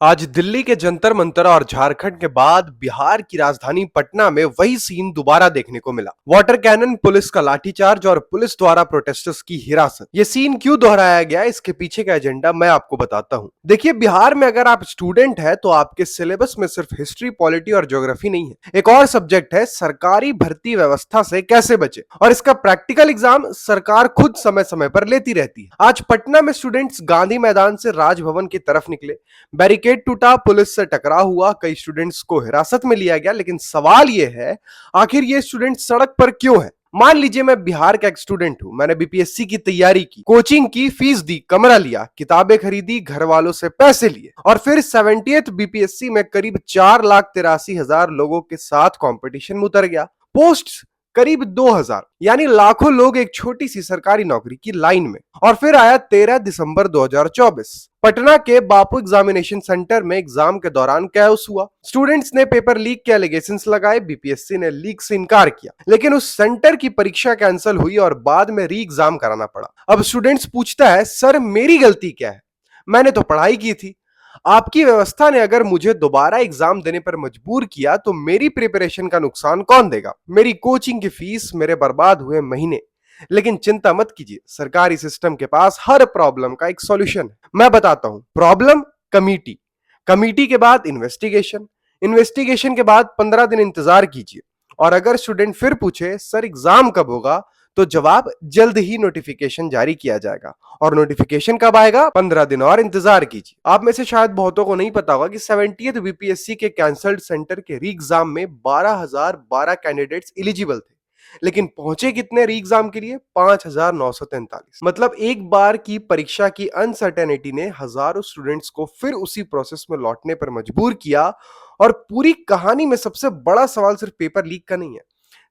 आज दिल्ली के जंतर मंतर और झारखंड के बाद बिहार की राजधानी पटना में वही सीन दोबारा देखने को मिला। वाटर कैनन, पुलिस का लाठीचार्ज और पुलिस द्वारा प्रोटेस्टर्स की हिरासत। ये सीन क्यों दोहराया गया, इसके पीछे का एजेंडा मैं आपको बताता हूँ। देखिए, बिहार में अगर आप स्टूडेंट है तो आपके सिलेबस में सिर्फ हिस्ट्री, पॉलिटी और ज्योग्राफी नहीं है। एक और सब्जेक्ट है सरकारी भर्ती व्यवस्था से कैसे बचे, और इसका प्रैक्टिकल एग्जाम सरकार खुद समय समय पर लेती रहती है। आज पटना में स्टूडेंट्स गांधी मैदान से राजभवन की तरफ निकले। बैरिकेड टूटा, पुलिस से टकराव हुआ, कई स्टूडेंट्स को हिरासत में लिया गया। लेकिन सवाल यह है, आखिर ये स्टूडेंट सड़क पर क्यों है? मान लीजिए मैं बिहार का एक स्टूडेंट हूं, मैंने बीपीएससी की तैयारी की, कोचिंग की, फीस दी, कमरा लिया, किताबें खरीदी, घर वालों से पैसे लिए, और फिर 70th बीपीएससी में करीब 4,83,000 लोगों के साथ कंपटीशन में उतर गया। पोस्ट करीब 2,000, यानी लाखों लोग एक छोटी सी सरकारी नौकरी की लाइन में। और फिर आया 13 दिसंबर 2024। पटना के बापू एग्जामिनेशन सेंटर में एग्जाम के दौरान कैओस हुआ। स्टूडेंट्स ने पेपर लीक के एलिगेशंस लगाए, बीपीएससी ने लीक से इनकार किया, लेकिन उस सेंटर की परीक्षा कैंसिल हुई और बाद में री एग्जाम कराना पड़ा। अब स्टूडेंट्स पूछता है, सर मेरी गलती क्या है? मैंने तो पढ़ाई की थी। आपकी व्यवस्था ने अगर मुझे दोबारा एग्जाम देने पर मजबूर किया तो मेरी प्रिपरेशन का नुकसान कौन देगा? मेरी कोचिंग की फीस, मेरे बर्बाद हुए महीने। लेकिन चिंता मत कीजिए, सरकारी सिस्टम के पास हर प्रॉब्लम का एक सॉल्यूशन है। मैं बताता हूं। Problem, committee. कमिटी के बाद इन्वेस्टिगेशन। इन्वेस्टिगेशन के बाद 15 दिन इंतजार कीजिए। और अगर स्टूडेंट फिर पूछे, सर एग्जाम कब होगा, तो जवाब, जल्द ही नोटिफिकेशन जारी किया जाएगा। और नोटिफिकेशन कब आएगा? 15 दिन और इंतजार कीजिए। आप में से शायद बहुतों को नहीं पता होगा कि 70th बीपीएससी के कैंसल्ड सेंटर के री एग्जाम में 12,012 कैंडिडेट्स एलिजिबल थे, लेकिन पहुंचे कितने री एग्जाम के लिए? 5,943। मतलब एक बार की परीक्षा की अनसर्टेनिटी ने हजारों स्टूडेंट्स को फिर उसी प्रोसेस में लौटने पर मजबूर किया। और पूरी कहानी में सबसे बड़ा सवाल सिर्फ पेपर लीक का नहीं है।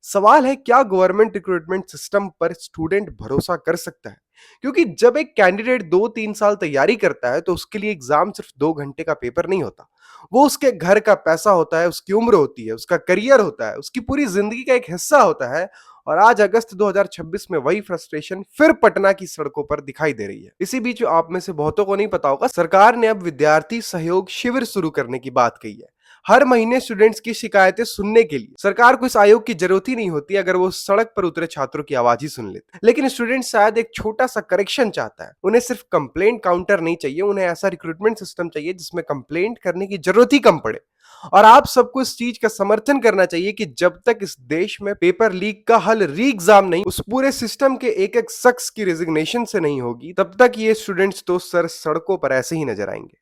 सवाल है, क्या गवर्नमेंट रिक्रूटमेंट सिस्टम पर स्टूडेंट भरोसा कर सकता है? क्योंकि जब एक कैंडिडेट 2-3 साल तैयारी करता है तो उसके लिए एग्जाम सिर्फ 2 घंटे का पेपर नहीं होता। वो उसके घर का पैसा होता है, उसकी उम्र होती है, उसका करियर होता है, उसकी पूरी जिंदगी का एक हिस्सा होता है। और आज अगस्त 2026 में वही फ्रस्ट्रेशन फिर पटना की सड़कों पर दिखाई दे रही है। इसी बीच आप में से बहुतों को नहीं पता होगा, सरकार ने अब विद्यार्थी सहयोग शिविर शुरू करने की बात कही है। हर महीने स्टूडेंट्स की शिकायतें सुनने के लिए सरकार को इस आयोग की जरूरत ही नहीं होती अगर वो सड़क पर उतरे छात्रों की आवाज ही सुन लेते। लेकिन स्टूडेंट शायद एक छोटा सा करेक्शन चाहता है। उन्हें सिर्फ कंप्लेंट काउंटर नहीं चाहिए, उन्हें ऐसा रिक्रूटमेंट सिस्टम चाहिए जिसमें कंप्लेंट करने की जरूरत ही कम पड़े। और आप सबको इस चीज का समर्थन करना चाहिए कि जब तक इस देश में पेपर लीक का हल री एग्जाम नहीं, उस पूरे सिस्टम के एक एक शख्स की रेजिग्नेशन से नहीं होगी, तब तक ये स्टूडेंट्स तो सर सड़कों पर ऐसे ही नजर आएंगे।